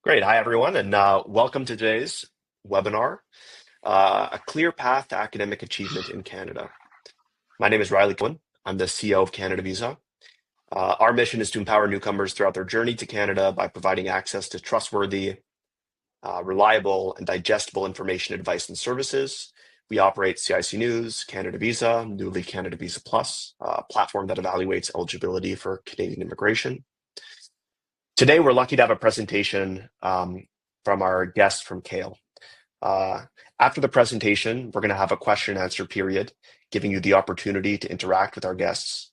Great. Hi, everyone, and welcome to today's webinar, A Clear Path to Academic Achievement in Canada. My name is Riley Cohen. I'm the CEO of CanadaVisa. Our mission is to empower newcomers throughout their journey to Canada by providing access to trustworthy, reliable, and digestible information, advice, and services. We operate CIC News, CanadaVisa, newly CanadaVisa Plus, a platform that evaluates eligibility for Canadian immigration. Today, we're lucky to have a presentation from our guest from CAEL. After the presentation, we're going to have a question and answer period, giving you the opportunity to interact with our guests.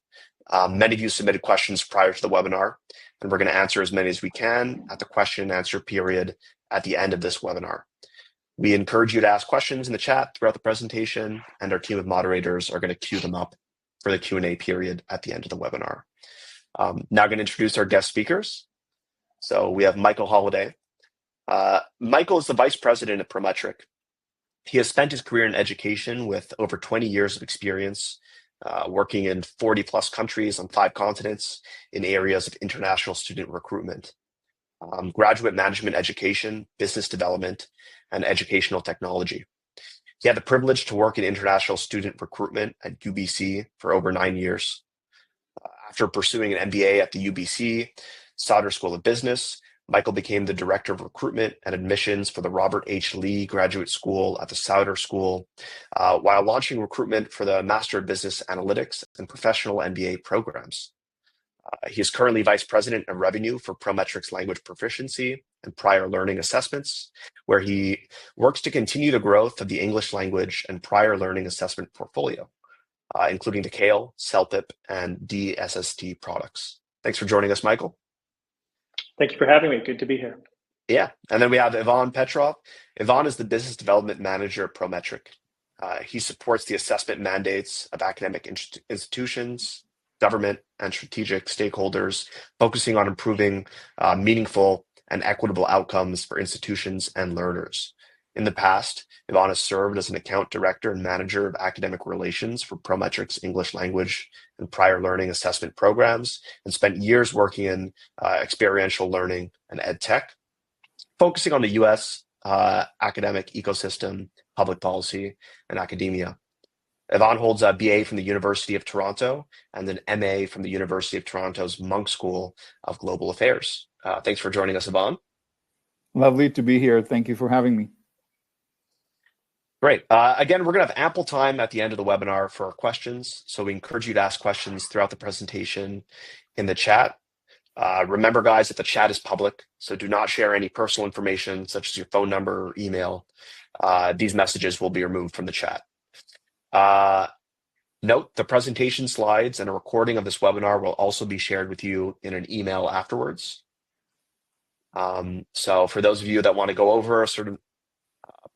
Many of you submitted questions prior to the webinar, and we're going to answer as many as we can at the question and answer period at the end of this webinar. We encourage you to ask questions in the chat throughout the presentation, and our team of moderators are going to queue them up for the Q&A period at the end of the webinar. Now I'm going to introduce our guest speakers. So we have Michael Holliday. Michael is the Vice President at Prometric. He has spent his career in education with over 20 years of experience, working in 40 plus countries on 5 continents in areas of international student recruitment, graduate management education, business development, and educational technology. He had the privilege to work in international student recruitment at UBC for over 9 years. After pursuing an MBA at the UBC Sauder School of Business, Michael became the Director of Recruitment and Admissions for the Robert H. Lee Graduate School at the Sauder School, while launching recruitment for the Master of Business Analytics and Professional MBA programs. He is currently Vice President of Revenue for Prometric's Language Proficiency and Prior Learning Assessments, where he works to continue the growth of the English language and prior learning assessment portfolio, including the CAEL, CELPIP, and DSST products. Thanks for joining us, Michael. Thank you for having me. Good to be here. Yeah, and then we have Ivan Petrov. Ivan is the Business Development Manager at Prometric. He supports the assessment mandates of academic institutions, government, and strategic stakeholders, focusing on improving meaningful and equitable outcomes for institutions and learners. In the past, Ivan has served as an account director and manager of academic relations for Prometric's English language and prior learning assessment programs, and spent years working in experiential learning and ed tech, focusing on the U.S. Academic ecosystem, public policy, and academia. Ivan holds a BA from the University of Toronto and an MA from the University of Toronto's Monk School of Global Affairs. Thanks for joining us, Ivan. Lovely to be here. Thank you for having me. Great. Again, we're going to have ample time at the end of the webinar for questions, so we encourage you to ask questions throughout the presentation in the chat. Remember, guys, that the chat is public, so do not share any personal information, such as your phone number or email. These messages will be removed from the chat. Note, the presentation slides and a recording of this webinar will also be shared with you in an email afterwards. So for those of you that want to go over a certain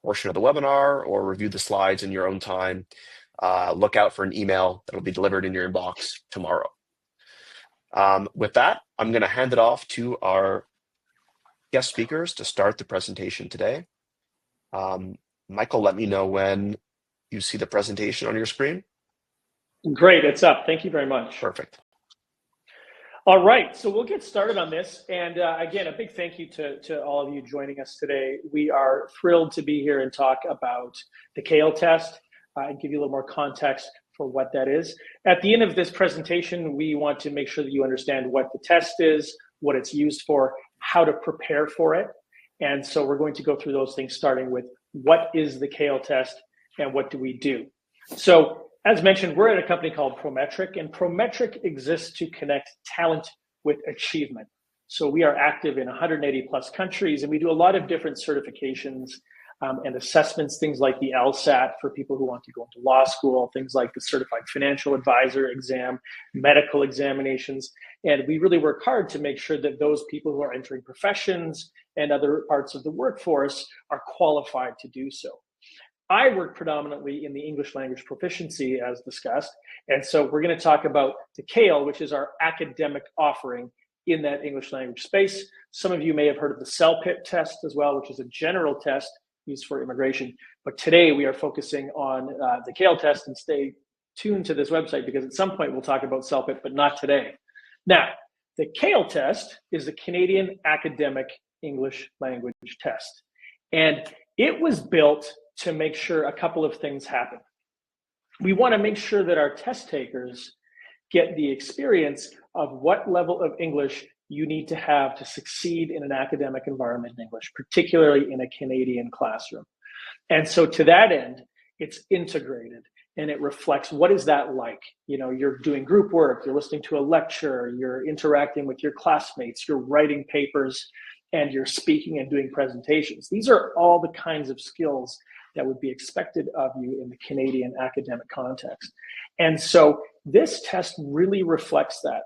portion of the webinar or review the slides in your own time, look out for an email that will be delivered in your inbox tomorrow. With that, I'm going to hand it off to our guest speakers to start the presentation today. Michael, let me know when you see the presentation on your screen. Great, it's up. Thank you very much. Perfect. All right, so we'll get started on this. And again, a big thank you to all of you joining us today. We are thrilled to be here and talk about the CAEL test and give you a little more context for what that is. At the end of this presentation, we want to make sure that you understand what the test is, what it's used for, how to prepare for it. And so we're going to go through those things, starting with what is the CAEL test and what do we do? So as mentioned, we're at a company called Prometric, and Prometric exists to connect talent with achievement. So we are active in 180 plus countries, and we do a lot of different certifications and assessments, things like the LSAT for people who want to go into law school, things like the Certified Financial Advisor exam, medical examinations. And we really work hard to make sure that those people who are entering professions and other parts of the workforce are qualified to do so. I work predominantly in the English language proficiency, as discussed. And so we're going to talk about the CAEL, which is our academic offering in that English language space. Some of you may have heard of the CELPIP test as well, which is a general test used for immigration. But today we are focusing on the CAEL test, and stay tuned to this website because at some point we'll talk about CELPIP, but not today. Now, the CAEL test is the Canadian Academic English language test. And it was built to make sure a couple of things happen. We want to make sure that our test takers get the experience of what level of English you need to have to succeed in an academic environment in English, particularly in a Canadian classroom. And so to that end, it's integrated and it reflects what is that like? You know, you're doing group work, you're listening to a lecture, you're interacting with your classmates, you're writing papers, and you're speaking and doing presentations. These are all the kinds of skills that would be expected of you in the Canadian academic context. And so this test really reflects that.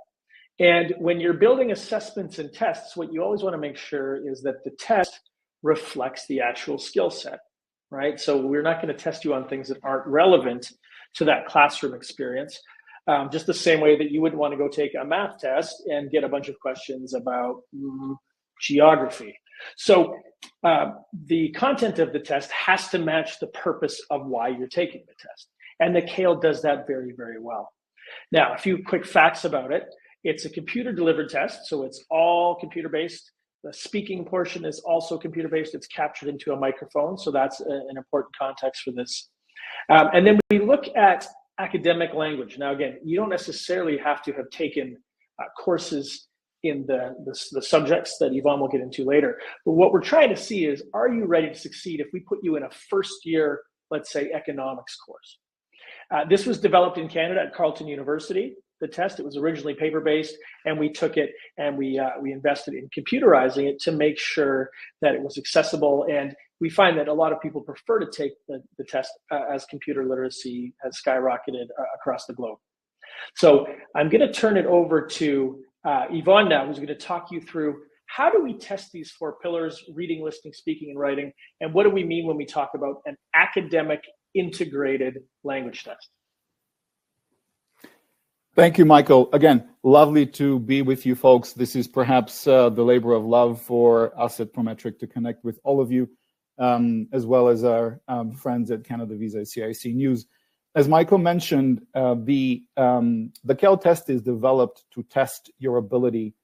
And when you're building assessments and tests, what you always want to make sure is that the test reflects the actual skill set, right? So we're not going to test you on things that aren't relevant to that classroom experience. Just the same way that you wouldn't want to go take a math test and get a bunch of questions about geography. So the content of the test has to match the purpose of why you're taking the test. And the CAEL does that very, very well. Now, a few quick facts about it. It's a computer-delivered test, so it's all computer-based. The speaking portion is also computer-based. It's captured into a microphone, so that's an important context for this. And then we look at academic language. Now, again, you don't necessarily have to have taken courses in the subjects that Yvonne will get into later. But what we're trying to see is, are you ready to succeed if we put you in a first-year, let's say, economics course? This was developed in Canada at Carleton University. The test, it was originally paper-based, and we took it and we invested in computerizing it to make sure that it was accessible. And we find that a lot of people prefer to take the test as computer literacy has skyrocketed across the globe. So I'm going to turn it over to Yvonne now, who's going to talk you through how do we test these 4 pillars: reading, listening, speaking, and writing, and what do we mean when we talk about an academic integrated language test. Thank you, Michael. Again, lovely to be with you folks. This is perhaps the labor of love for us at Prometric to connect with all of you, as well as our friends at CanadaVisa CIC News. As Michael mentioned, the CAEL test is developed to test your ability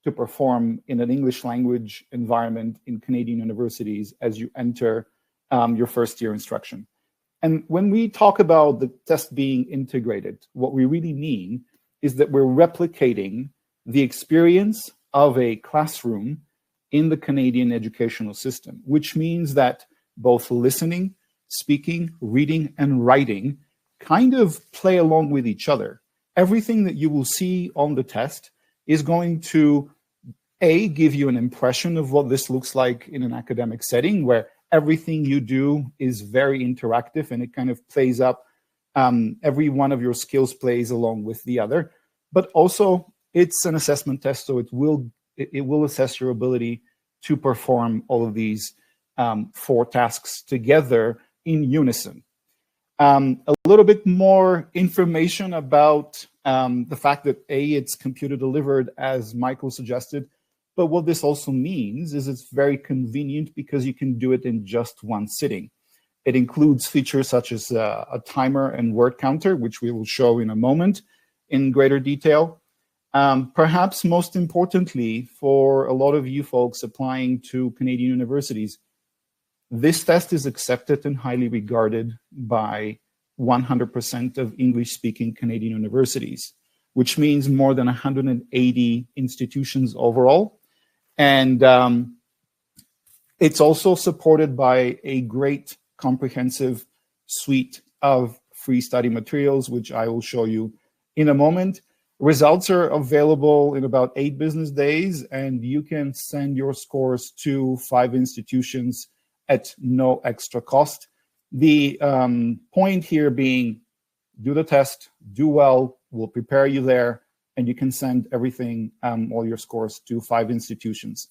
to perform in an English language environment in Canadian universities as you enter your first year instruction. And when we talk about the test being integrated, what we really mean is that we're replicating the experience of a classroom in the Canadian educational system, which means that both listening, speaking, reading, and writing kind of play along with each other. Everything that you will see on the test is going to, A, give you an impression of what this looks like in an academic setting where everything you do is very interactive and it kind of plays up. Every one of your skills plays along with the other, but also it's an assessment test, so it will assess your ability to perform all of these 4 tasks together in unison. A little bit more information about the fact that it's computer delivered, as Michael suggested. But what this also means is it's very convenient because you can do it in just one sitting. It includes features such as a timer and word counter, which we will show in a moment in greater detail. Perhaps most importantly, for a lot of you folks applying to Canadian universities, this test is accepted and highly regarded by 100% of English-speaking Canadian universities, which means more than 180 institutions overall. And it's also supported by a great comprehensive suite of free study materials, which I will show you in a moment. Results are available in about 8 business days, and you can send your scores to 5 institutions at no extra cost. The point here being, do the test, do well, we'll prepare you there, and you can send everything, all your scores, to 5 institutions.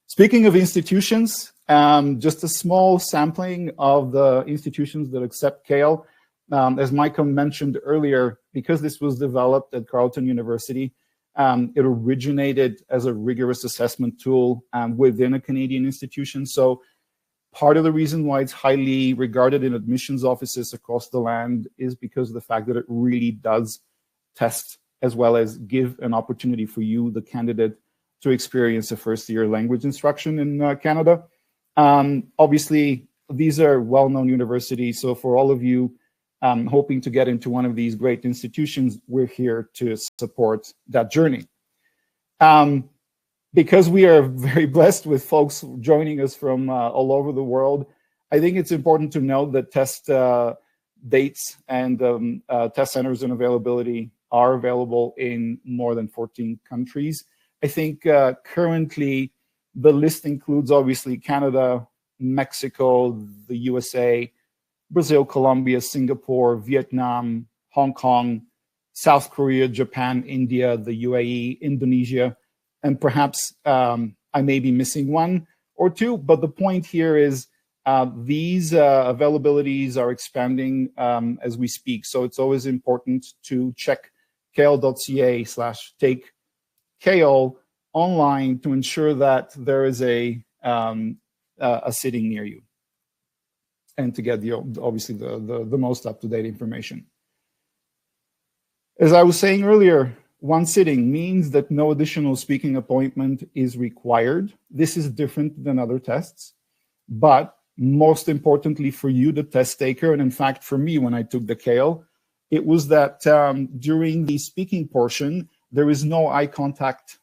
Speaking of institutions, just a small sampling of the institutions that accept CAEL. As Michael mentioned earlier, because this was developed at Carleton University, it originated as a rigorous assessment tool within a Canadian institution. So part of the reason why it's highly regarded in admissions offices across the land is because of the fact that it really does test as well as give an opportunity for you, the candidate, to experience a first-year language instruction in Canada. Obviously, these are well-known universities, so for all of you hoping to get into one of these great institutions, we're here to support that journey. Because we are very blessed with folks joining us from all over the world, I think it's important to note that test dates and test centers and availability are available in more than 14 countries. I think currently the list includes obviously Canada, Mexico, the USA, Brazil, Colombia, Singapore, Vietnam, Hong Kong, South Korea, Japan, India, the UAE, Indonesia, and perhaps I may be missing one or two, but the point here is these availabilities are expanding as we speak. So it's always important to check cael.ca/take-CAEL online to ensure that there is a sitting near you and to get obviously the most up-to-date information. As I was saying earlier, one sitting means that no additional speaking appointment is required. This is different than other tests, but most importantly for you, the test taker, and in fact for me when I took the CAEL, it was that during the speaking portion, there is no eye contact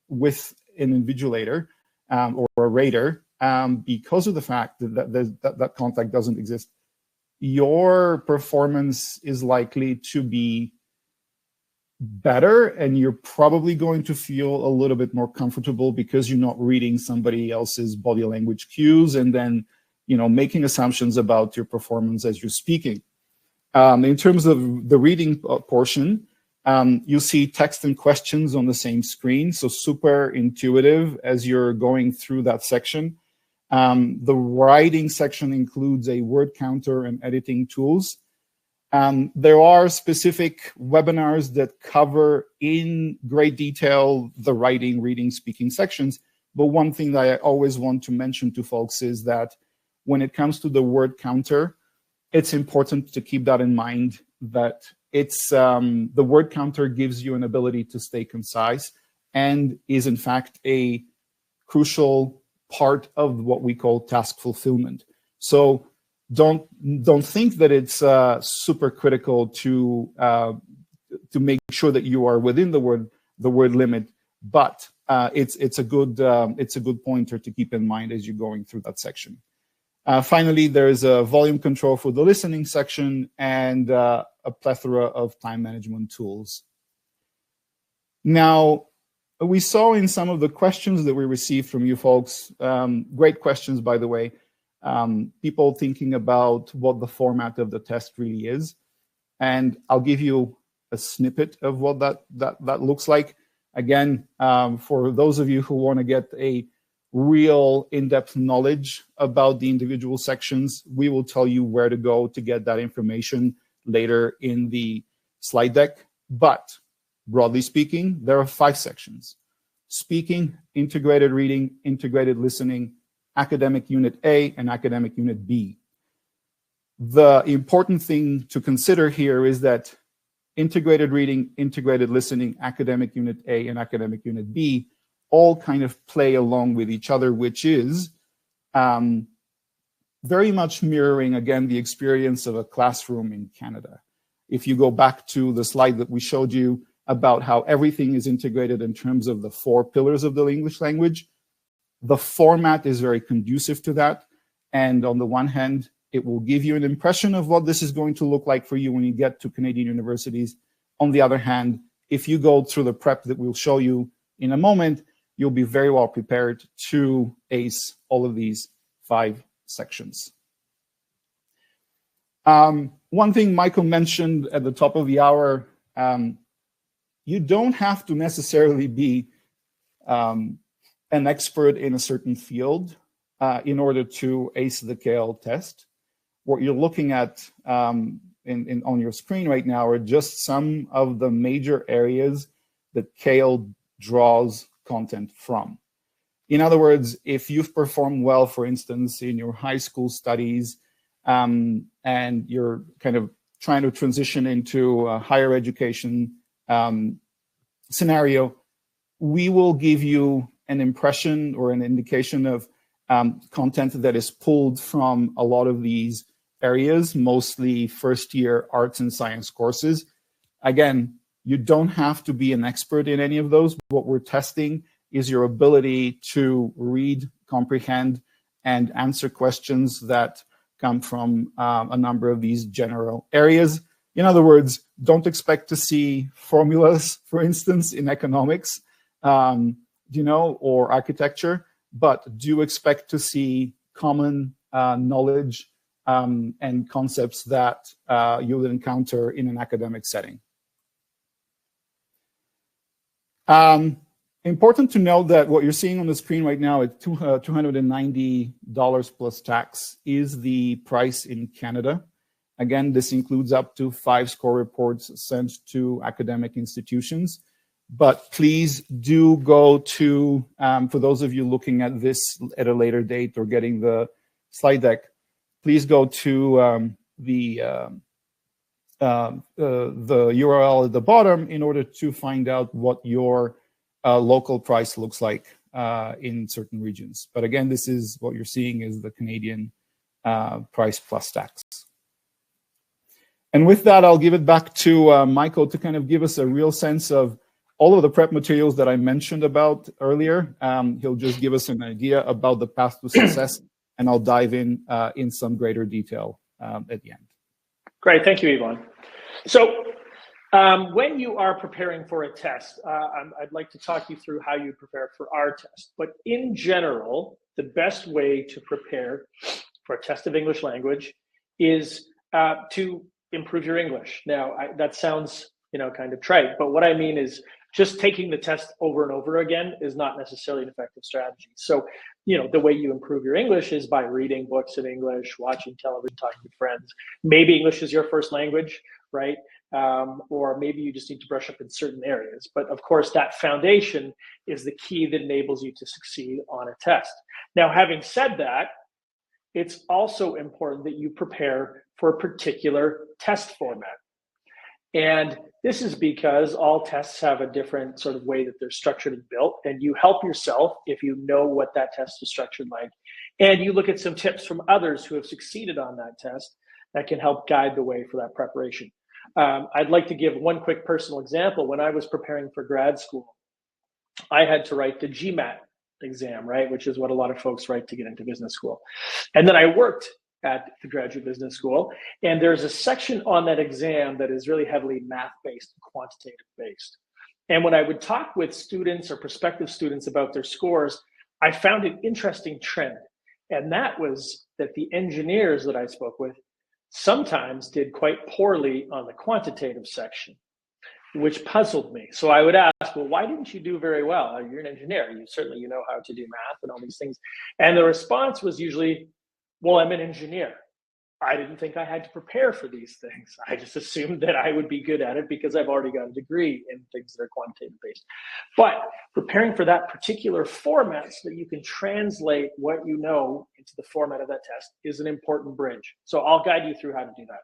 with an invigilator or a rater because of the fact that contact doesn't exist. Your performance is likely to be better, and you're probably going to feel a little bit more comfortable because you're not reading somebody else's body language cues and then, you know, making assumptions about your performance as you're speaking. In terms of the reading portion, you'll see text and questions on the same screen, so super intuitive as you're going through that section. The writing section includes a word counter and editing tools. There are specific webinars that cover in great detail the writing, reading, speaking sections. But one thing that I always want to mention to folks is that when it comes to the word counter, it's important to keep that in mind, that it's the word counter gives you an ability to stay concise and is in fact a crucial part of what we call task fulfillment. So don't think that it's super critical to make sure that you are within the word limit, but it's a good pointer to keep in mind as you're going through that section. Finally, there's a volume control for the listening section and a plethora of time management tools. Now, we saw in some of the questions that we received from you folks, great questions, by the way, people thinking about what the format of the test really is. And I'll give you a snippet of what that looks like. Again, for those of you who want to get a real in-depth knowledge about the individual sections, we will tell you where to go to get that information later in the slide deck. But broadly speaking, there are 5 sections: speaking, integrated reading, integrated listening, academic unit A, and academic unit B. The important thing to consider here is that integrated reading, integrated listening, academic unit A, and academic unit B all kind of play along with each other, which is very much mirroring, again, the experience of a classroom in Canada. If you go back to the slide that we showed you about how everything is integrated in terms of the 4 pillars of the English language, the format is very conducive to that. And on the one hand, it will give you an impression of what this is going to look like for you when you get to Canadian universities. On the other hand, if you go through the prep that we'll show you in a moment, you'll be very well prepared to ace all of these 5 sections. One thing Michael mentioned at the top of the hour, you don't have to necessarily be an expert in a certain field in order to ace the CAEL test. What you're looking at on your screen right now are just some of the major areas that CAEL draws content from. In other words, if you've performed well, for instance, in your high school studies, and you're kind of trying to transition into a higher education scenario, we will give you an impression or an indication of content that is pulled from a lot of these areas, mostly first-year arts and science courses. Again, you don't have to be an expert in any of those. What we're testing is your ability to read, comprehend, and answer questions that come from a number of these general areas. In other words, don't expect to see formulas, for instance, in economics, or architecture, but do expect to see common knowledge and concepts that you'll encounter in an academic setting. Important to note that what you're seeing on the screen right now at $290 plus tax is the price in Canada. Again, this includes up to 5 score reports sent to academic institutions. But please do go to, for those of you looking at this at a later date or getting the slide deck, please go to the URL at the bottom in order to find out what your local price looks like in certain regions. But again, this is what you're seeing is the Canadian price plus tax. And with that, I'll give it back to Michael to kind of give us a real sense of all of the prep materials that I mentioned about earlier. He'll just give us an idea about the path to success, and I'll dive in some greater detail at the end. Great, thank you, Yvonne. So when you are preparing for a test, I'd like to talk you through how you prepare for our test. But in general, the best way to prepare for a test of English language is to improve your English. Now, that sounds kind of trite, but what I mean is just taking the test over and over again is not necessarily an effective strategy. So, the way you improve your English is by reading books in English, watching television, talking to friends. Maybe English is your first language, right? Or maybe you just need to brush up in certain areas. But of course, that foundation is the key that enables you to succeed on a test. Now, having said that, it's also important that you prepare for a particular test format. And this is because all tests have a different sort of way that they're structured and built, and you help yourself if you know what that test is structured like. And you look at some tips from others who have succeeded on that test that can help guide the way for that preparation. I'd like to give one quick personal example. When I was preparing for grad school, I had to write the GMAT exam, right, which is what a lot of folks write to get into business school. And then I worked at the graduate business school, and there's a section on that exam that is really heavily math-based, quantitative-based. And when I would talk with students or prospective students about their scores, I found an interesting trend, and that was that the engineers that I spoke with sometimes did quite poorly on the quantitative section, which puzzled me. So I would ask, well, why didn't you do very well? You're an engineer. You certainly know how to do math and all these things. And the response was usually, well, I'm an engineer. I didn't think I had to prepare for these things. I just assumed that I would be good at it because I've already got a degree in things that are quantitative based. But preparing for that particular format so that you can translate what you know into the format of that test is an important bridge. So I'll guide you through how to do that.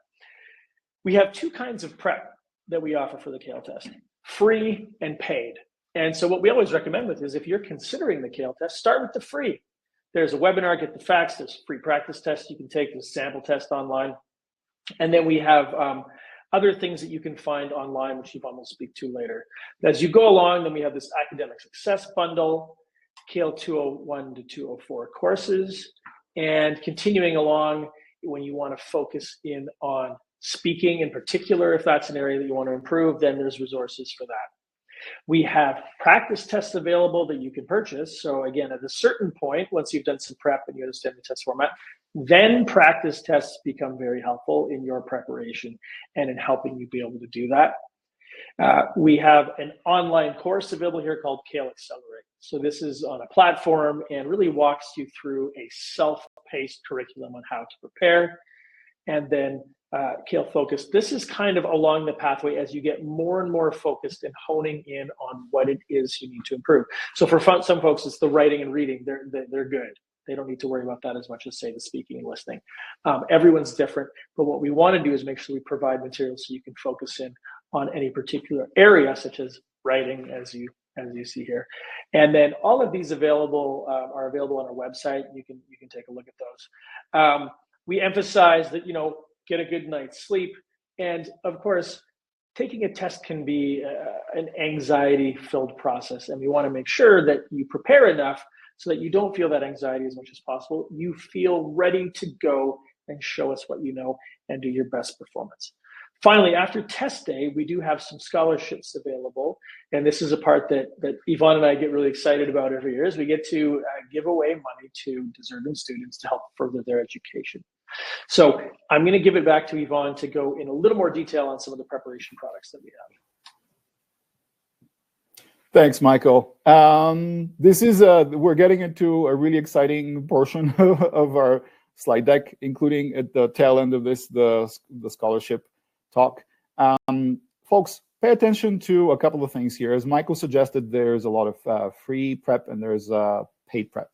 We have 2 kinds of prep that we offer for the CAEL test, free and paid. And so what we always recommend with is if you're considering the CAEL test, start with the free. There's a webinar, get the facts, there's free practice tests you can take, there's a sample test online. And then we have other things that you can find online, which Yvonne will speak to later. As you go along, then we have this academic success bundle, CAEL 201 to 204 courses, and continuing along when you want to focus in on speaking in particular, if that's an area that you want to improve, then there's resources for that. We have practice tests available that you can purchase. So again, at a certain point, once you've done some prep and you understand the test format, then practice tests become very helpful in your preparation and in helping you be able to do that. We have an online course available here called CAEL Accelerate. So this is on a platform and really walks you through a self-paced curriculum on how to prepare. And then CAEL Focus. This is kind of along the pathway as you get more and more focused and honing in on what it is you need to improve. So for some folks, it's the writing and reading. They're good. They don't need to worry about that as much as, say, the speaking and listening. Everyone's different, but what we want to do is make sure we provide materials so you can focus in on any particular area, such as writing, as you as you see here. And then all of these are available on our website. You can take a look at those. We emphasize that, get a good night's sleep. And of course, taking a test can be an anxiety-filled process. And we want to make sure that you prepare enough so that you don't feel that anxiety as much as possible. You feel ready to go and show us what you know and do your best performance. Finally, after test day, we do have some scholarships available. And this is a part that Yvonne and I get really excited about every year, is we get to give away money to deserving students to help further their education. So I'm going to give it back to Yvonne to go in a little more detail on some of the preparation products that we have. Thanks, Michael. This is we're getting into a really exciting portion of our slide deck, including at the tail end of this, the scholarship talk. Folks, pay attention to a couple of things here. As Michael suggested, there's a lot of free prep and there's paid prep.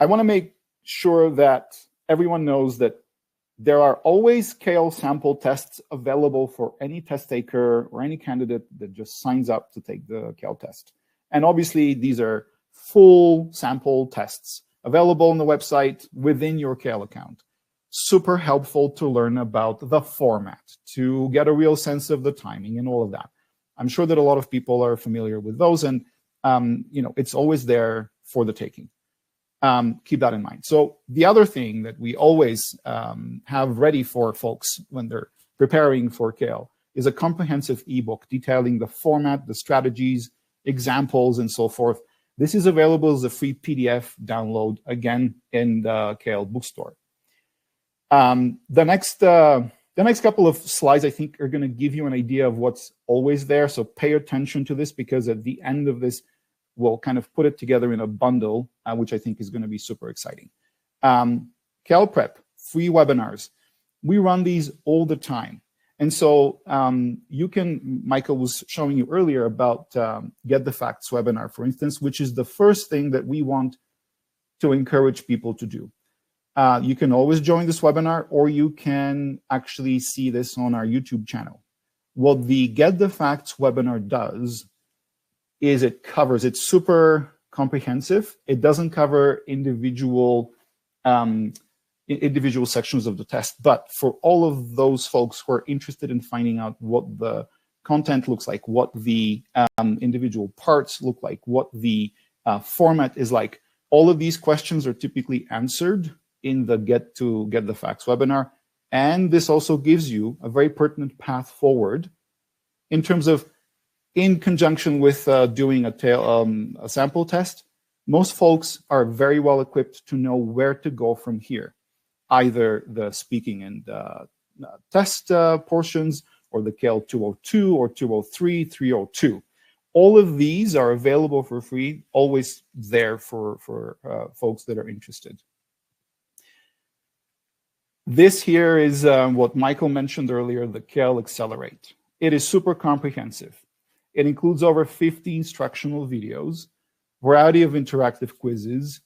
I want to make sure that everyone knows that there are always CAEL sample tests available for any test taker or any candidate that just signs up to take the CAEL test. And obviously, these are full sample tests available on the website within your CAEL account. Super helpful to learn about the format, to get a real sense of the timing and all of that. I'm sure that a lot of people are familiar with those, and it's always there for the taking. Keep that in mind. So the other thing that we always have ready for folks when they're preparing for CAEL is a comprehensive ebook detailing the format, the strategies, examples, and so forth. This is available as a free PDF download, again, in the CAEL bookstore. The next couple of slides, I think, are going to give you an idea of what's always there. So pay attention to this, because at the end of this, we'll kind of put it together in a bundle, which I think is going to be super exciting. CAEL Prep, free webinars. We run these all the time. And so Michael was showing you earlier about Get the Facts webinar, for instance, which is the first thing that we want to encourage people to do. You can always join this webinar, or you can actually see this on our YouTube channel. What the Get the Facts webinar does is it's super comprehensive. It doesn't cover individual sections of the test, but for all of those folks who are interested in finding out what the content looks like, what the individual parts look like, what the format is like, all of these questions are typically answered in the Get the Facts webinar. And this also gives you a very pertinent path forward in terms of, in conjunction with doing a sample test, most folks are very well equipped to know where to go from here, either the speaking and test portions, or the CAEL 202 or 203, 302. All of these are available for free, always there for folks that are interested. This here is what Michael mentioned earlier, the CAEL Accelerate. It is super comprehensive. It includes over 50 instructional videos, variety of interactive quizzes,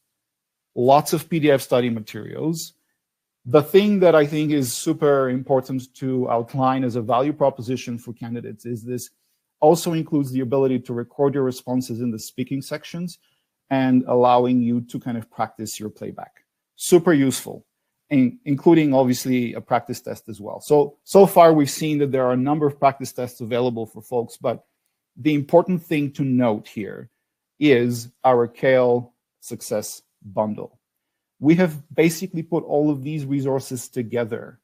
lots of PDF study materials. The thing that I think is super important to outline as a value proposition for candidates is this also includes the ability to record your responses in the speaking sections and allowing you to kind of practice your playback. Super useful, including obviously a practice test as well. So far we've seen that there are a number of practice tests available for folks, but the important thing to note here is our CAEL Success Bundle. We have basically put all of these resources together.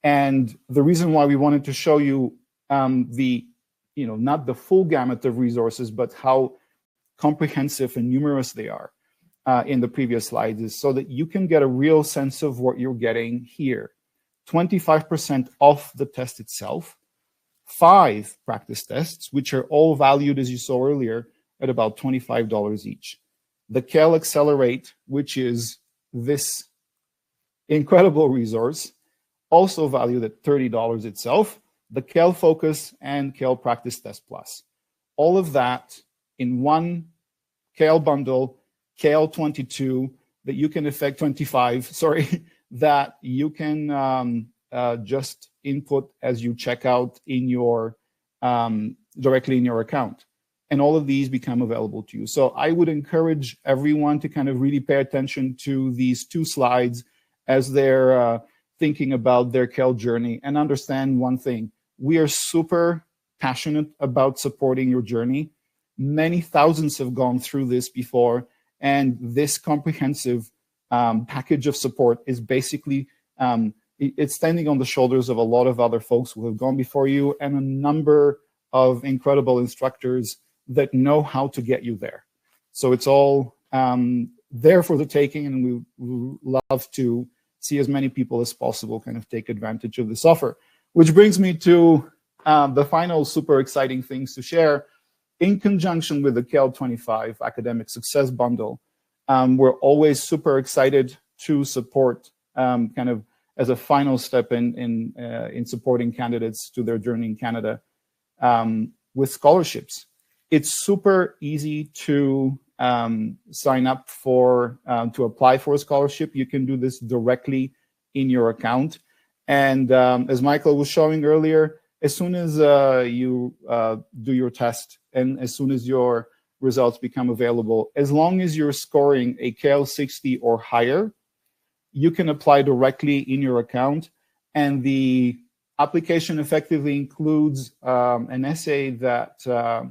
And the reason why we wanted to show you not the full gamut of resources, but how comprehensive and numerous they are in the previous slides, is so that you can get a real sense of what you're getting here. 25% off the test itself, 5 practice tests, which are all valued, as you saw earlier, at about $25 each. The CAEL Accelerate, which is this incredible resource, also valued at $30 itself. The CAEL Focus and CAEL Practice Test Plus. All of that in one CAEL bundle, CAEL 22, that you can effect 25, sorry, that you can just input as you check out in your directly in your account. and all of these become available to you. So I would encourage everyone to kind of really pay attention to these two slides as they're thinking about their CAEL journey, and understand one thing. We are super passionate about supporting your journey. Many thousands have gone through this before, and this comprehensive package of support is basically, it's standing on the shoulders of a lot of other folks who have gone before you, and a number of incredible instructors that know how to get you there. So it's all there for the taking, and we love to see as many people as possible kind of take advantage of this offer. Which brings me to the final super exciting things to share. In conjunction with the CAEL 25 Academic Success Bundle, we're always super excited to support kind of as a final step in supporting candidates to their journey in Canada with scholarships. It's super easy to sign up for, to apply for a scholarship. You can do this directly in your account. And as Michael was showing earlier, as soon as you do your test and as soon as your results become available, as long as you're scoring a CAEL 60 or higher, you can apply directly in your account. And the application effectively includes an essay that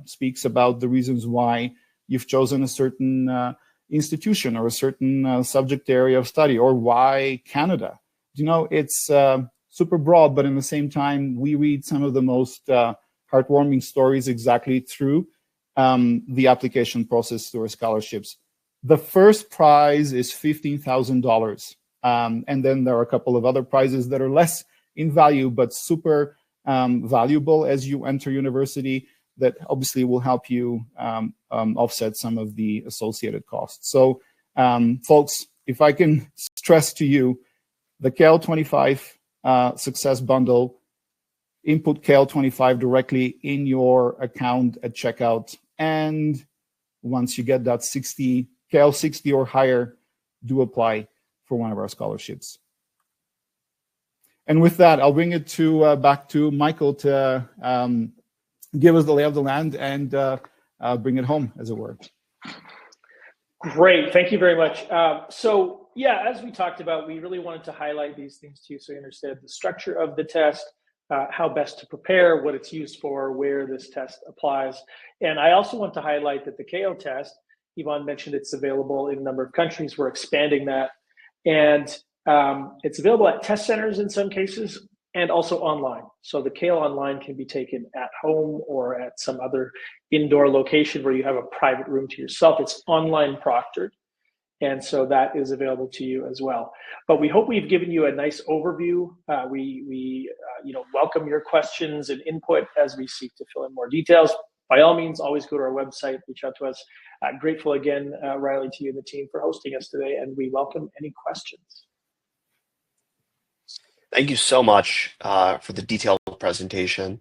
speaks about the reasons why you've chosen a certain institution or a certain subject area of study, or why Canada. You know, it's super broad, but in the same time, we read some of the most heartwarming stories exactly through the application process through our scholarships. The first prize is $15,000. And then there are a couple of other prizes that are less in value, but super valuable as you enter university, that obviously will help you offset some of the associated costs. So folks, if I can stress to you, the CAEL 25 Success Bundle, input CAEL 25 directly in your account at checkout. And once you get that CAEL 60 or higher, do apply for one of our scholarships. And with that, I'll bring it back to Michael to give us the lay of the land and bring it home, as it were. Great, thank you very much. So yeah, as we talked about, we really wanted to highlight these things to you so you understand the structure of the test, how best to prepare, what it's used for, where this test applies. And I also want to highlight that the CAEL test, Yvonne mentioned it's available in a number of countries. We're expanding that. And it's available at test centers in some cases, and also online. So the CAEL online can be taken at home or at some other indoor location where you have a private room to yourself. It's online proctored. And so that is available to you as well. But we hope we've given you a nice overview. We welcome your questions and input as we seek to fill in more details. By all means, always go to our website, reach out to us. Grateful again, Riley, to you and the team for hosting us today, and we welcome any questions. Thank you so much for the detailed presentation.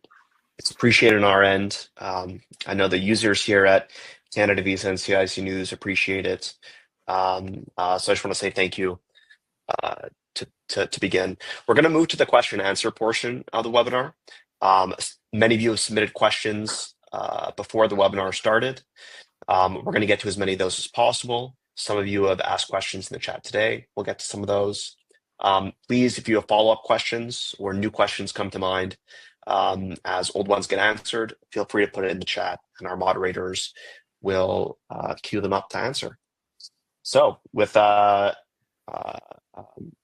It's appreciated on our end. I know the users here at CanadaVisa and CIC News appreciate it. So I just want to say thank you to begin. We're going to move to the question and answer portion of the webinar. Many of you have submitted questions before the webinar started. We're going to get to as many of those as possible. Some of you have asked questions in the chat today. We'll get to some of those. Please, if you have follow-up questions or new questions come to mind as old ones get answered, feel free to put it in the chat and our moderators will queue them up to answer. So with that,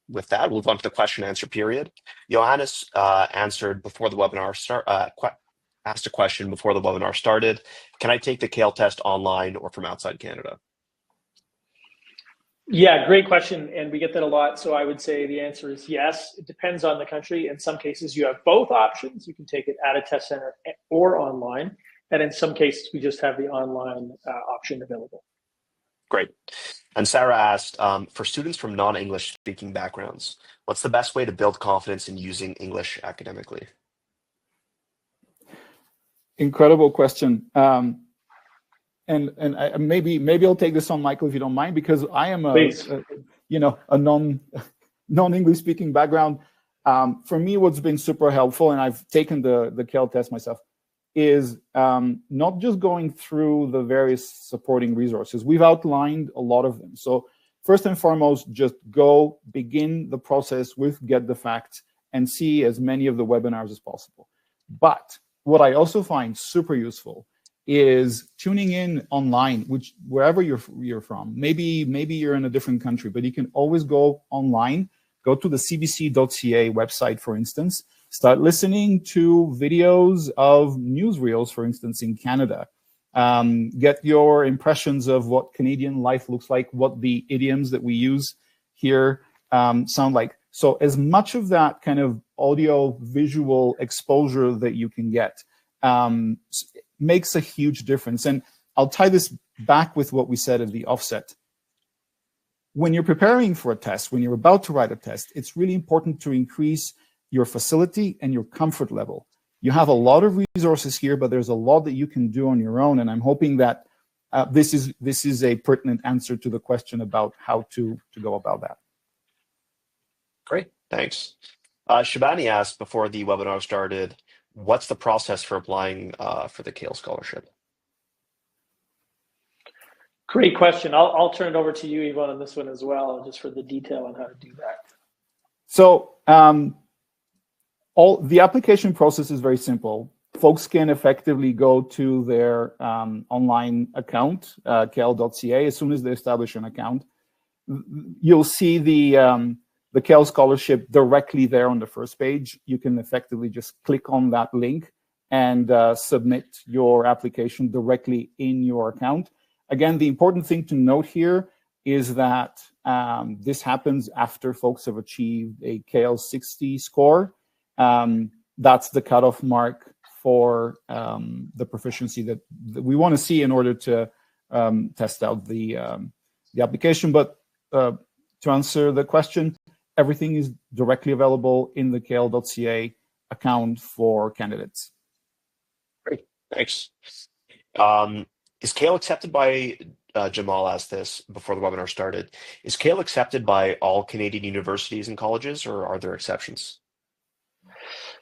we'll move on to the question and answer period. Johannes answered before the webinar asked a question before the webinar started. Can I take the CAEL test online or from outside Canada? Yeah, great question, and we get that a lot. So I would say the answer is yes. It depends on the country. In some cases, you have both options. You can take it at a test center or online, and in some cases, we just have the online option available. Great. And Sarah asked, for students from non-English speaking backgrounds, what's the best way to build confidence in using English academically? Incredible question. And maybe I'll take this on, Michael, if you don't mind, because I am a non-English speaking background. For me, what's been super helpful, and I've taken the CAEL test myself, is not just going through the various supporting resources. We've outlined a lot of them. So first and foremost, just go begin the process with Get the Facts and see as many of the webinars as possible. But what I also find super useful is tuning in online, which wherever you're from. Maybe you're in a different country, but you can always go online, go to the cbc.ca website, for instance, start listening to videos of newsreels, for instance, in Canada. Get your impressions of what Canadian life looks like, what the idioms that we use here sound like. So as much of that kind of audio visual exposure that you can get makes a huge difference. And I'll tie this back with what we said at the offset. When you're preparing for a test, when you're about to write a test, it's really important to increase your facility and your comfort level. You have a lot of resources here, but there's a lot that you can do on your own. And I'm hoping that this is a pertinent answer to the question about how to go about that. Great, thanks. Shabani asked before the webinar started, what's the process for applying for the CAEL scholarship? Great question. I'll turn it over to you, Yvonne, on this one as well, just for the detail on how to do that. So the application process is very simple. Folks can effectively go to their online account, CAEL.ca. As soon as they establish an account, you'll see the CAEL scholarship directly there on the first page. You can effectively just click on that link and submit your application directly in your account. Again, the important thing to note here is that this happens after folks have achieved a CAEL 60 score. That's the cutoff mark for the proficiency that we want to see in order to test out the application. But to answer the question, everything is directly available in the CAEL.ca account for candidates. Great, thanks. Is CAEL accepted by, Jamal asked this before the webinar started, is CAEL accepted by all Canadian universities and colleges, or are there exceptions?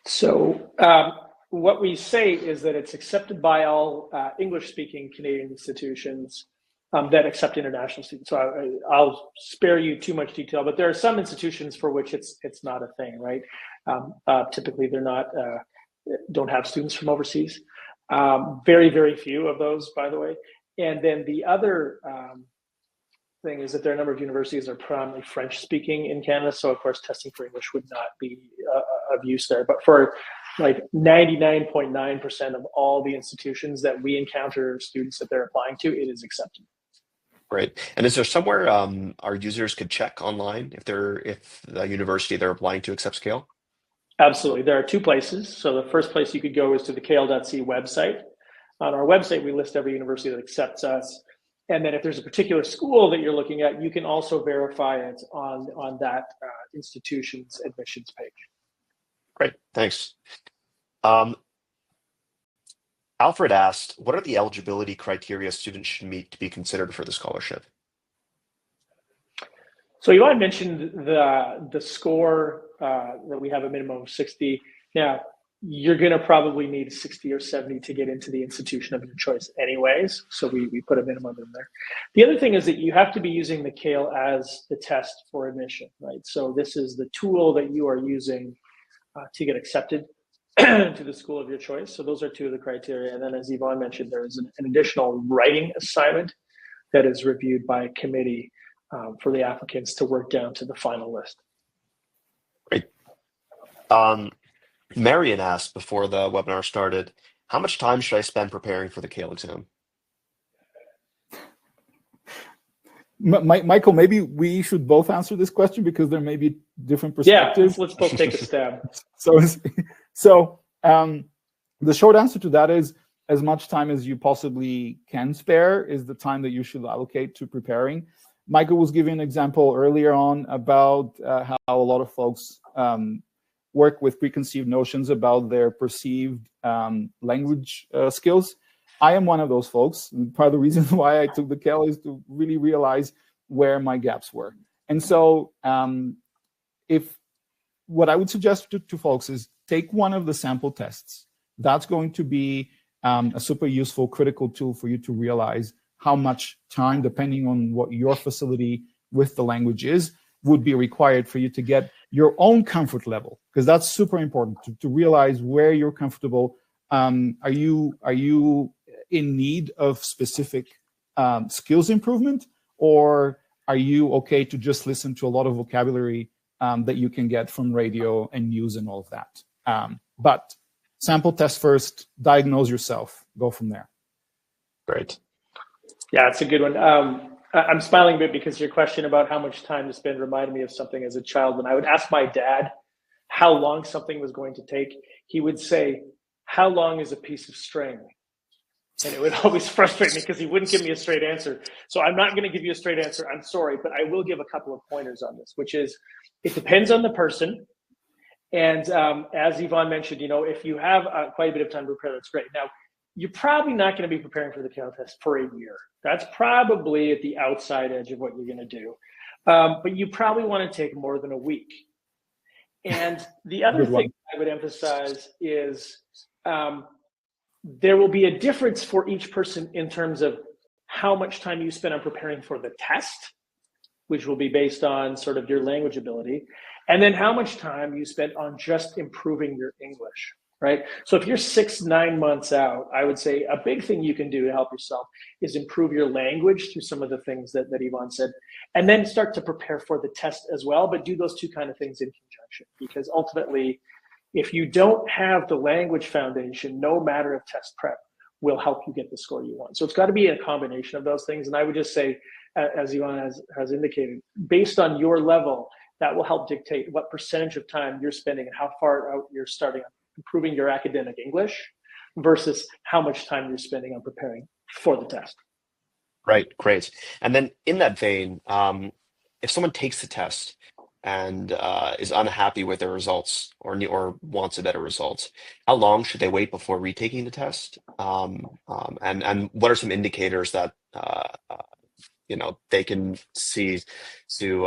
So what we say is that it's accepted by all English-speaking Canadian institutions that accept international students. So I'll spare you too much detail, but there are some institutions for which it's not a thing, right? Typically, they're not don't have students from overseas. Very, very few of those, by the way. And then the other thing is that there are a number of universities that are predominantly French-speaking in Canada. So, of course, testing for English would not be of use there. But for like 99.9% of all the institutions that we encounter students that they're applying to, it is accepted. Great. And is there somewhere our users could check online if the university they're applying to accepts CAEL? Absolutely. There are two places. So the first place you could go is to the CAEL.ca website. On our website, we list every university that accepts us. And then if there's a particular school that you're looking at, you can also verify it on that institution's admissions page. Great, thanks. Alfred asked, what are the eligibility criteria students should meet to be considered for the scholarship? So you had mentioned the score that we have a minimum of 60. Now, you're going to probably need 60 or 70 to get into the institution of your choice anyways. So we put a minimum in there. The other thing is that you have to be using the CAEL as the test for admission, right? So this is the tool that you are using to get accepted to the school of your choice. So those are two of the criteria. And then as Yvonne mentioned, there is an additional writing assignment that is reviewed by a committee for the applicants to work down to the final list. Great. Marion asked before the webinar started, how much time should I spend preparing for the CAEL exam? Michael, maybe we should both answer this question because there may be different perspectives. Yeah, let's both take a stab. So the short answer to that is as much time as you possibly can spare is the time that you should allocate to preparing. Michael was giving an example earlier on about how a lot of folks work with preconceived notions about their perceived language skills. I am one of those folks. And part of the reason why I took the CAEL is to really realize where my gaps were. And so what I would suggest to folks is take one of the sample tests. That's going to be a super useful, critical tool for you to realize how much time, depending on what your facility with the language is, would be required for you to get your own comfort level, because that's super important to realize where you're comfortable. Are you in need of specific skills improvement, or are you okay to just listen to a lot of vocabulary that you can get from radio and news and all of that? But sample test first, diagnose yourself, go from there. Great. Yeah, it's a good one. I'm smiling a bit because your question about how much time to spend reminded me of something as a child. When I would ask my dad how long something was going to take, he would say, "How long is a piece of string?" And it would always frustrate me because he wouldn't give me a straight answer. So I'm not going to give you a straight answer. I'm sorry, but I will give a couple of pointers on this, which is it depends on the person. And as Yvonne mentioned, if you have quite a bit of time to prepare, that's great. Now, you're probably not going to be preparing for the CAEL test for a year. That's probably at the outside edge of what you're going to do. But you probably want to take more than a week. And the other thing I would emphasize is there will be a difference for each person in terms of how much time you spend on preparing for the test, which will be based on sort of your language ability, and then how much time you spend on just improving your English, right? So if you're 6-9 months out, I would say a big thing you can do to help yourself is improve your language through some of the things that Yvonne said, and then start to prepare for the test as well, but do those two kind of things in conjunction, because ultimately, if you don't have the language foundation, no matter of test prep will help you get the score you want. So it's got to be a combination of those things. And I would just say, as Yvonne has indicated, based on your level, that will help dictate what percentage of time you're spending and how far out you're starting on improving your academic English versus how much time you're spending on preparing for the test. Right, great. And then in that vein, if someone takes the test and is unhappy with their results or wants a better result, how long should they wait before retaking the test? And what are some indicators that they can see to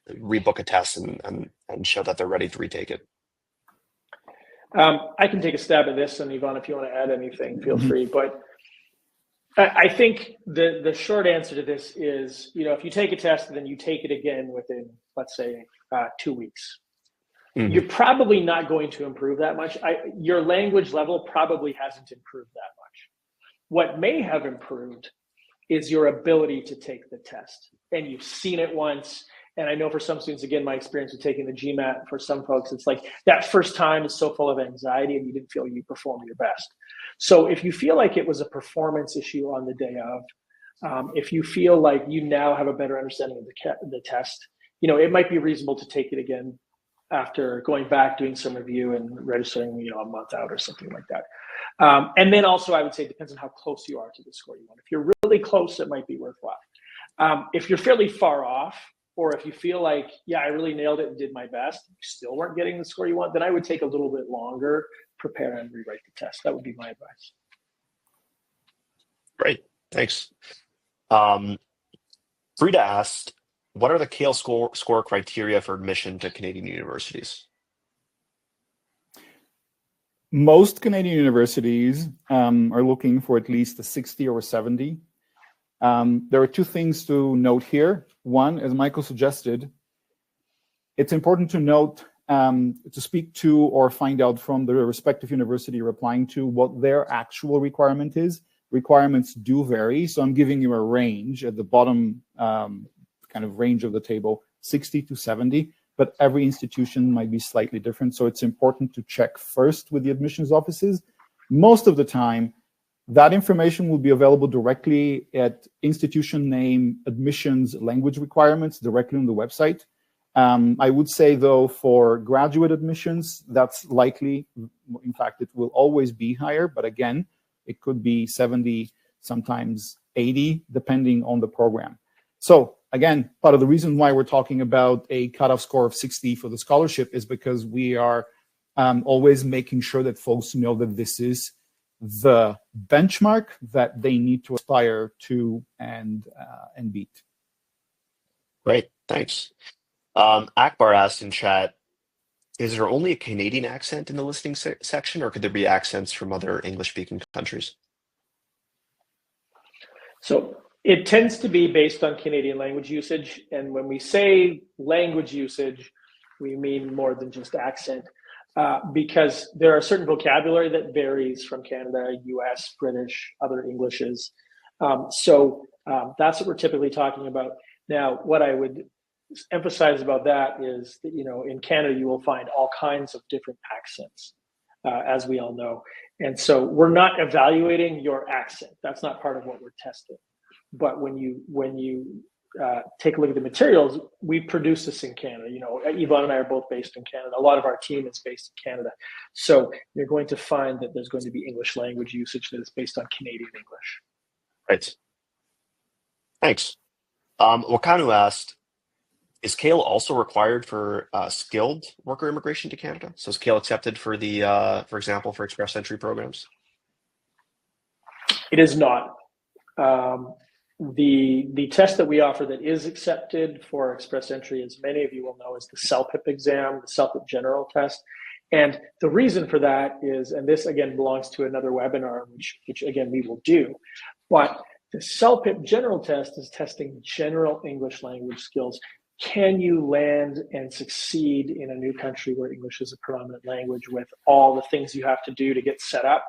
rebook a test and show that they're ready to retake it? I can take a stab at this, and Yvonne, if you want to add anything, feel free. But I think the short answer to this is, if you take a test and then you take it again within, let's say, 2 weeks, you're probably not going to improve that much. Your language level probably hasn't improved that much. What may have improved is your ability to take the test. And you've seen it once. And I know for some students, again, my experience with taking the GMAT, for some folks, it's like that first time is so full of anxiety and you didn't feel you performed your best. So if you feel like it was a performance issue on the day of, if you feel like you now have a better understanding of the test, it might be reasonable to take it again after going back, doing some review and registering, a month out or something like that. And then also I would say it depends on how close you are to the score you want. If you're really close, it might be worthwhile. If you're fairly far off, or if you feel like, yeah, I really nailed it and did my best, you still weren't getting the score you want, then I would take a little bit longer, prepare and rewrite the test. That would be my advice. Great, thanks. Frida asked, what are the CAEL score criteria for admission to Canadian universities? Most Canadian universities are looking for at least a 60 or a 70. There are two things to note here. One, as Michael suggested, it's important to note, to speak to or find out from the respective university you're applying to what their actual requirement is. Requirements do vary, so I'm giving you a range at the bottom kind of range of the table, 60 to 70, but every institution might be slightly different, so it's important to check first with the admissions offices. Most of the time, that information will be available directly at institution name, admissions, language requirements directly on the website. I would say, though, for graduate admissions, that's likely. In fact, it will always be higher, but again, it could be 70, sometimes 80, depending on the program. So again, part of the reason why we're talking about a cutoff score of 60 for the scholarship is because we are always making sure that folks know that this is the benchmark that they need to aspire to and beat. Great, thanks. Akbar asked in chat, Is there only a Canadian accent in the listening section, or could there be accents from other English-speaking countries? So it tends to be based on Canadian language usage. And when we say language usage, we mean more than just accent, because there are certain vocabulary that varies from Canada, US, British, other Englishes. That's what we're typically talking about. Now, what I would emphasize about that is that, in Canada, you will find all kinds of different accents, as we all know. And so we're not evaluating your accent. That's not part of what we're testing. But when you take a look at the materials, we produce this in Canada. Yvonne and I are both based in Canada. A lot of our team is based in Canada. So you're going to find that there's going to be English language usage that is based on Canadian English. Right. Thanks. Wakanu asked, is CAEL also required for skilled worker immigration to Canada? So is CAEL accepted for for example, for express entry programs? It is not. The test that we offer that is accepted for express entry, as many of you will know, is the CELPIP exam, the CELPIP general test. And the reason for that is, and this again belongs to another webinar, which again we will do, but the CELPIP general test is testing general English language skills. Can you land and succeed in a new country where English is a predominant language with all the things you have to do to get set up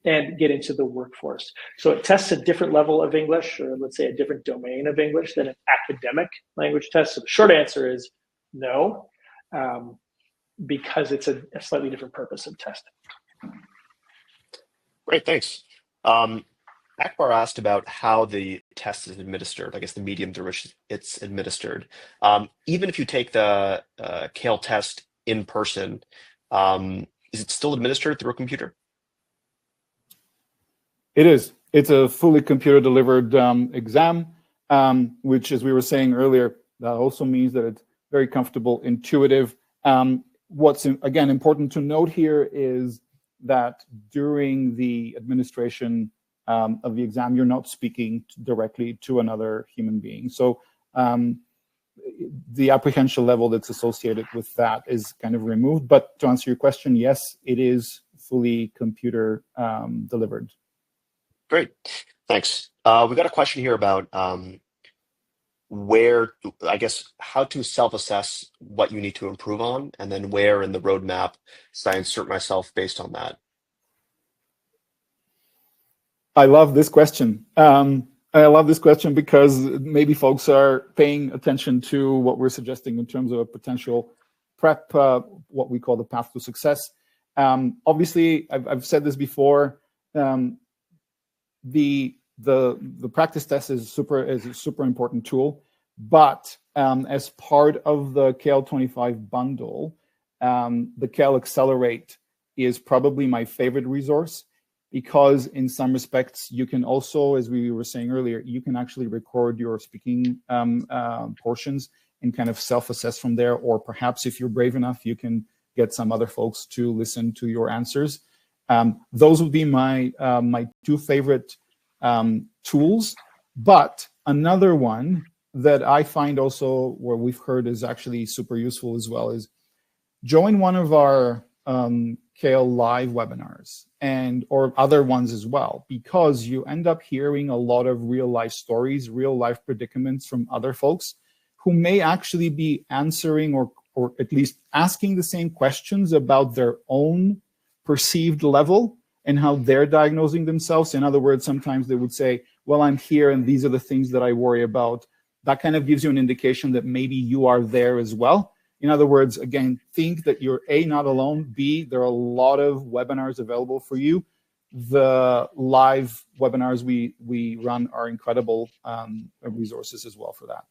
and get into the workforce? So it tests a different level of English, or let's say a different domain of English than an academic language test. So the short answer is no, because it's a slightly different purpose of testing. Great, thanks. Akbar asked about how the test is administered, I guess the medium through which it's administered. Even if you take the CAEL test in person, is it still administered through a computer? It is. It's a fully computer-delivered exam, which, as we were saying earlier, that also means that it's very comfortable, intuitive. What's, again, important to note here is that during the administration of the exam, you're not speaking directly to another human being. So the apprehension level that's associated with that is kind of removed. But to answer your question, yes, it is fully computer delivered. Great, thanks. We've got a question here about how to self-assess what you need to improve on, and then where in the roadmap should I insert myself based on that? I love this question. I love this question because maybe folks are paying attention to what we're suggesting in terms of a potential prep, what we call the path to success. Obviously, I've said this before. The practice test is a super important tool, but as part of the CAEL 25 bundle, the CAEL Accelerate is probably my favorite resource, because in some respects you can also, as we were saying earlier, you can actually record your speaking portions and kind of self-assess from there, or perhaps if you're brave enough, you can get some other folks to listen to your answers. Those would be my two favorite tools. But another one that I find also, where we've heard is actually super useful as well, is join one of our CAEL live webinars or other ones as well, because you end up hearing a lot of real life stories, real life predicaments from other folks who may actually be answering or at least asking the same questions about their own perceived level and how they're diagnosing themselves. In other words, sometimes they would say, well, I'm here and these are the things that I worry about. That kind of gives you an indication that maybe you are there as well. In other words, again, think that you're A, not alone, B, there are a lot of webinars available for you. The live webinars we run are incredible resources as well for that.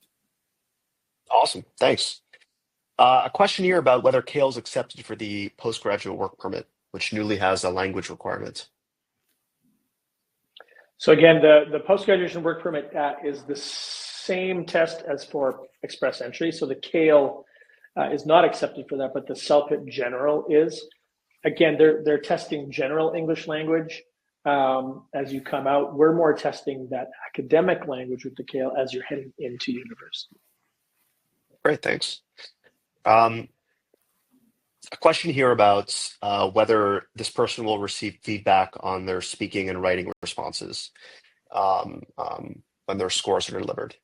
Awesome, thanks. A question here about whether CAEL is accepted for the postgraduate work permit, which newly has a language requirement. So again, the post-graduation work permit is the same test as for express entry. So the CAEL is not accepted for that, but the CELPIP general is. Again, they're testing general English language as you come out. We're more testing that academic language with the CAEL as you're heading into university. Great, thanks. A question here about whether this person will receive feedback on their speaking and writing responses when their scores are delivered.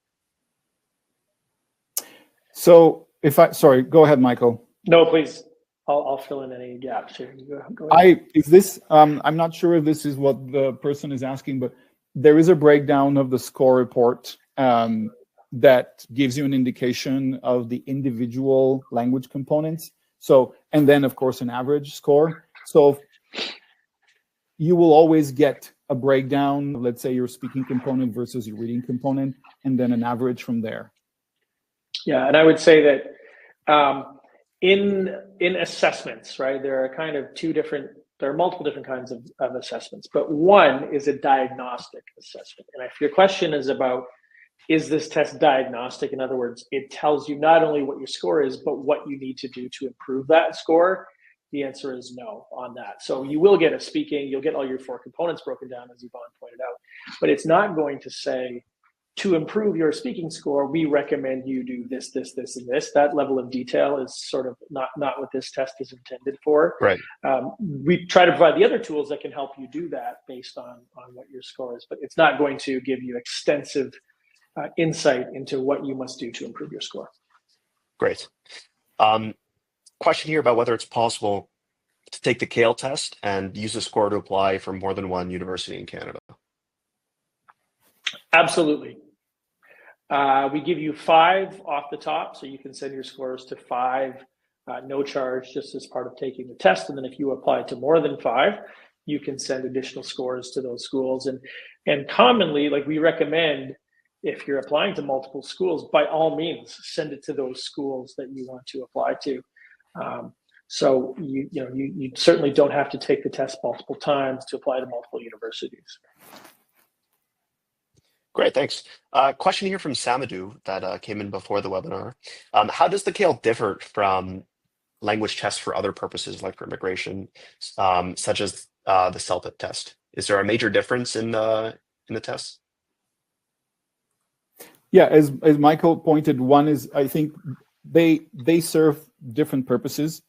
So sorry, go ahead, Michael. No, please. I'll fill in any gaps here. Go ahead. I'm not sure if this is what the person is asking, but there is a breakdown of the score report that gives you an indication of the individual language components. So, and then of course an average score. So you will always get a breakdown, let's say your speaking component versus your reading component, and then an average from there. Yeah, and I would say that in assessments, right, there are multiple different kinds of assessments, but one is a diagnostic assessment. And if your question is about, is this test diagnostic? In other words, it tells you not only what your score is, but what you need to do to improve that score. The answer is no on that. So you will get a speaking, you'll get all your 4 components broken down, as Yvonne pointed out, but it's not going to say, to improve your speaking score, we recommend you do this, this, this, and this. That level of detail is sort of not what this test is intended for. Right. We try to provide the other tools that can help you do that based on what your score is, but it's not going to give you extensive insight into what you must do to improve your score. Great. Question here about whether it's possible to take the CAEL test and use the score to apply for more than one university in Canada. Absolutely. We give you 5 off the top, so you can send your scores to 5, no charge, just as part of taking the test. And then if you apply to more than 5, you can send additional scores to those schools. And commonly, like, we recommend, if you're applying to multiple schools, by all means, send it to those schools that you want to apply to. So you certainly don't have to take the test multiple times to apply to multiple universities. Great, thanks. Question here from Samadou that came in before the webinar. How does the CAEL differ from language tests for other purposes, like for immigration, such as the CELPIP test? Is there a major difference in the tests? Yeah, as Michael pointed, one is, I think they serve different purposes.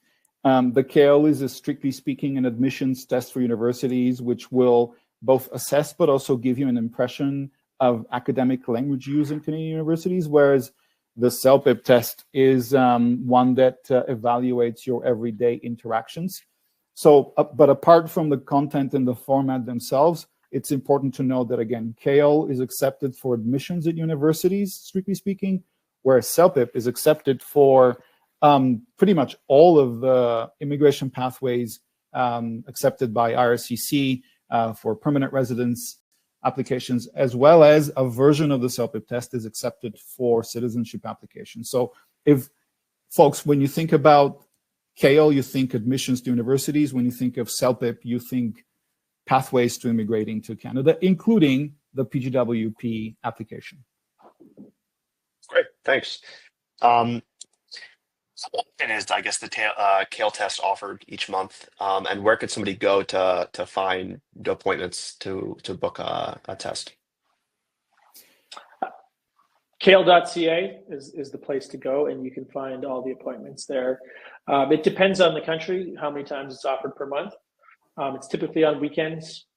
The CAEL is, strictly speaking, an admissions test for universities, which will both assess but also give you an impression of academic language use in Canadian universities, whereas the CELPIP test is one that evaluates your everyday interactions. So, but apart from the content and the format themselves, it's important to know that, again, CAEL is accepted for admissions at universities, strictly speaking, whereas CELPIP is accepted for pretty much all of the immigration pathways accepted by IRCC for permanent residence applications, as well as a version of the CELPIP test is accepted for citizenship applications. So if folks, when you think about CAEL, you think admissions to universities. When you think of CELPIP, you think pathways to immigrating to Canada, including the PGWP application. Great, thanks. So it is, I guess, the CAEL test offered each month, and where could somebody go to find the appointments to book a test? CAEL.ca is the place to go, and you can find all the appointments there. It depends on the country, how many times it's offered per month. It's typically on weekends,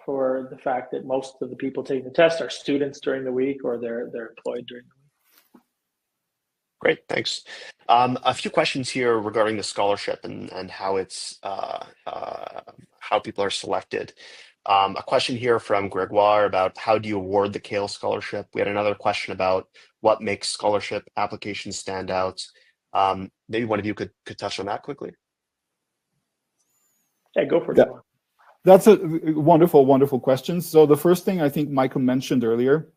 for the fact that most of the people taking the test are students during the week, or they're employed during the week. Great, thanks. A few questions here regarding the scholarship and how it's how people are selected. A question here from Gregoire about how do you award the CAEL scholarship? We had another question about what makes scholarship applications stand out. Maybe one of you could touch on that quickly. Yeah, go for it. Yeah. That's a wonderful, wonderful question. So the first thing I think Michael mentioned earlier,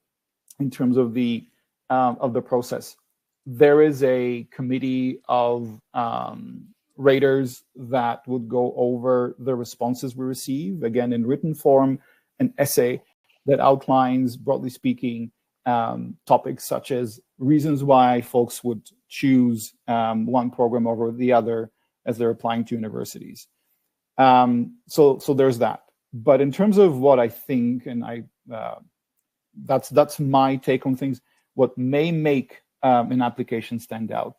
in terms of the process, there is a committee of raters that would go over the responses we receive, again, in written form, an essay that outlines, broadly speaking, topics such as reasons why folks would choose one program over the other as they're applying to universities. So there's that. But in terms of what I think, and that's my take on things, what may make an application stand out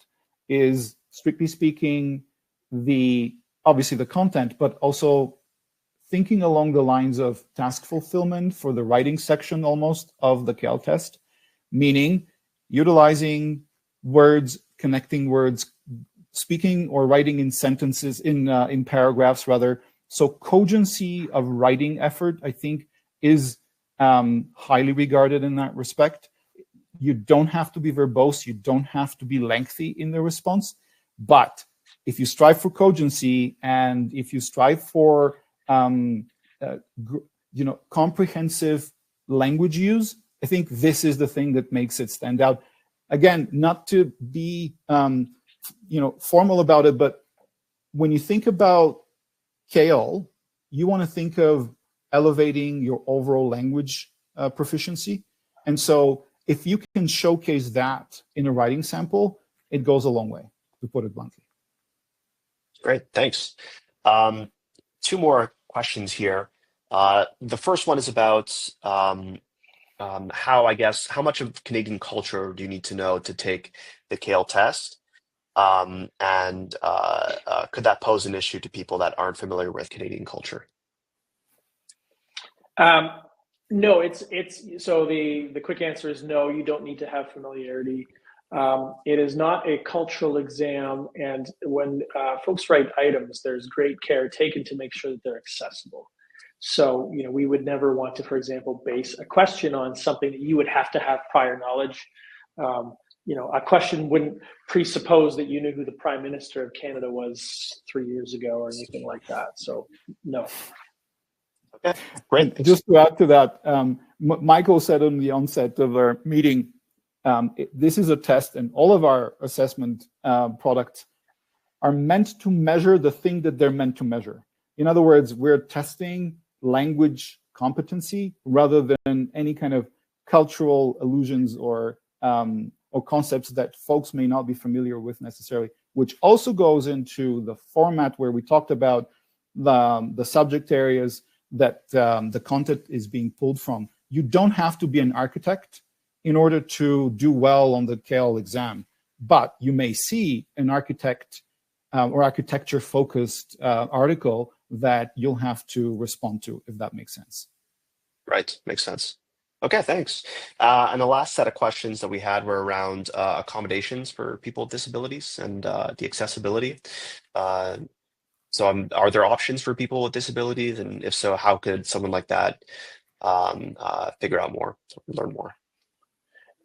is, strictly speaking, obviously the content, but also thinking along the lines of task fulfillment for the writing section almost of the CAEL test, meaning utilizing words, connecting words, speaking or writing in sentences, in paragraphs rather. So cogency of writing effort, I think, is highly regarded in that respect. You don't have to be verbose, you don't have to be lengthy in the response, but if you strive for cogency and if you strive for comprehensive language use, I think this is the thing that makes it stand out. Again, not to be formal about it, but when you think about CAEL, you want to think of elevating your overall language proficiency. And so if you can showcase that in a writing sample, it goes a long way, to put it bluntly. Great, thanks. Two more questions here. The first one is about how much of Canadian culture do you need to know to take the CAEL test? And could that pose an issue to people that aren't familiar with Canadian culture? No, it's so the quick answer is no, you don't need to have familiarity. It is not a cultural exam, and when folks write items, there's great care taken to make sure that they're accessible. So, we would never want to, for example, base a question on something that you would have to have prior knowledge. A question wouldn't presuppose that you knew who the Prime Minister of Canada was 3 years ago or anything like that. So, no. Okay, great. And just to add to that, Michael said on the onset of our meeting, this is a test, and all of our assessment products are meant to measure the thing that they're meant to measure. In other words, we're testing language competency rather than any kind of cultural allusions or concepts that folks may not be familiar with necessarily, which also goes into the format where we talked about the subject areas that the content is being pulled from. You don't have to be an architect in order to do well on the CAEL exam, but you may see an architect or architecture-focused article that you'll have to respond to, if that makes sense. Right, makes sense. Okay, thanks. And the last set of questions that we had were around accommodations for people with disabilities and the accessibility. So are there options for people with disabilities? And if so, how could someone like that figure out more, learn more?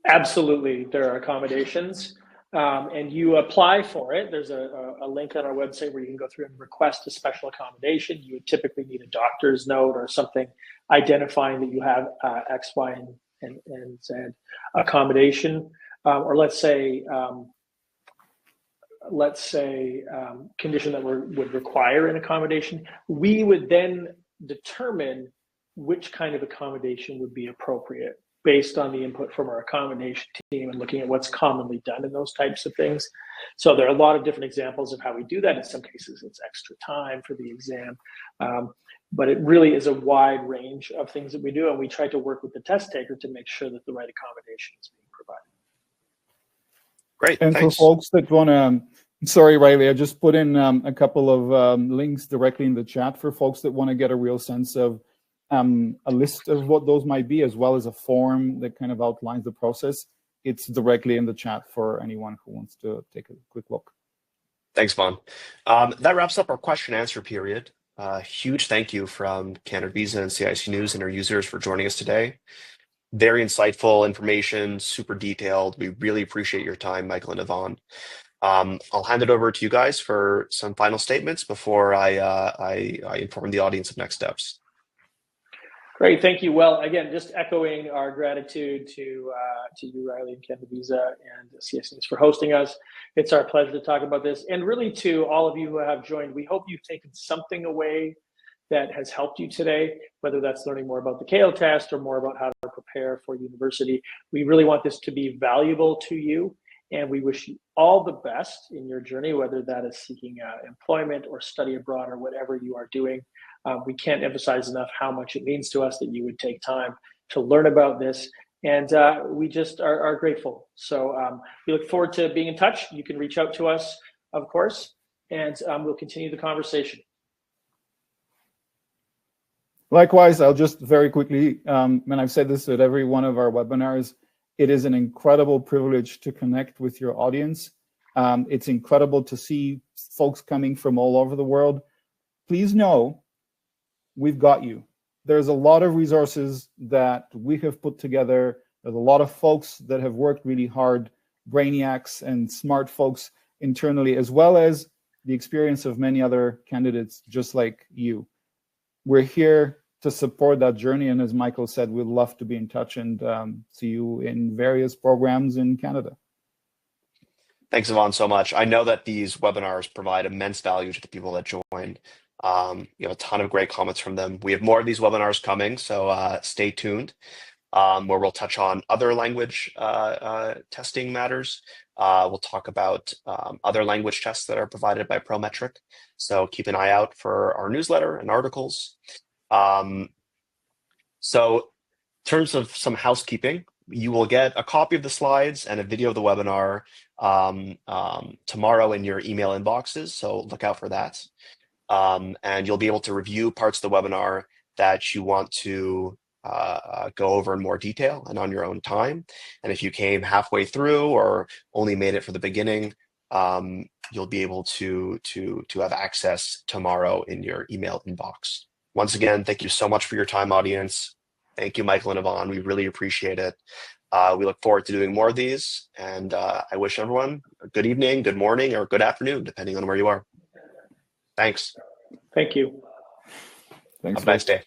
Absolutely, there are accommodations, and you apply for it. There's a link on our website where you can go through and request a special accommodation. You would typically need a doctor's note or something identifying that you have X, Y, and Z accommodation, or let's say condition that would require an accommodation. We would then determine which kind of accommodation would be appropriate based on the input from our accommodation team and looking at what's commonly done in those types of things. So there are a lot of different examples of how we do that. In some cases, it's extra time for the exam, but it really is a wide range of things that we do, and we try to work with the test taker to make sure that the right accommodation is being provided. Great, and thanks. For folks that want to, sorry, Riley, I just put in a couple of links directly in the chat for folks that want to get a real sense of a list of what those might be, as well as a form that kind of outlines the process. It's directly in the chat for anyone who wants to take a quick look. Thanks, Vaughn. That wraps up our question and answer period. Huge thank you from CanadaVisa and CIC News and our users for joining us today. Very insightful information, super detailed. We really appreciate your time, Michael and Yvonne. I'll hand it over to you guys for some final statements before I inform the audience of next steps. Great, thank you. Well, again, just echoing our gratitude to you, Riley, and CanadaVisa and CIC News for hosting us. It's our pleasure to talk about this. And really to all of you who have joined, we hope you've taken something away that has helped you today, whether that's learning more about the CAEL test or more about how to prepare for university. We really want this to be valuable to you, and we wish you all the best in your journey, whether that is seeking employment or study abroad or whatever you are doing. We can't emphasize enough how much it means to us that you would take time to learn about this, and we just are grateful. So we look forward to being in touch. You can reach out to us, of course, and we'll continue the conversation. Likewise, I'll just very quickly, and I've said this at every one of our webinars, it is an incredible privilege to connect with your audience. It's incredible to see folks coming from all over the world. Please know, we've got you. There's a lot of resources that we have put together. There's a lot of folks that have worked really hard, brainiacs and smart folks internally, as well as the experience of many other candidates just like you. We're here to support that journey, and as Michael said, we'd love to be in touch and see you in various programs in Canada. Thanks, Yvonne, so much. I know that these webinars provide immense value to the people that join. You have a ton of great comments from them. We have more of these webinars coming, so stay tuned, where we'll touch on other language testing matters. We'll talk about other language tests that are provided by Prometric. So keep an eye out for our newsletter and articles. So in terms of some housekeeping, you will get a copy of the slides and a video of the webinar tomorrow in your email inboxes. So look out for that. And you'll be able to review parts of the webinar that you want to go over in more detail and on your own time. And if you came halfway through or only made it for the beginning, you'll be able to have access tomorrow in your email inbox. Once again, thank you so much for your time, audience. Thank you, Michael and Yvonne. We really appreciate it. We look forward to doing more of these, and I wish everyone a good evening, good morning, or good afternoon, depending on where you are. Thanks. Thank you. Thanks. Have a nice day.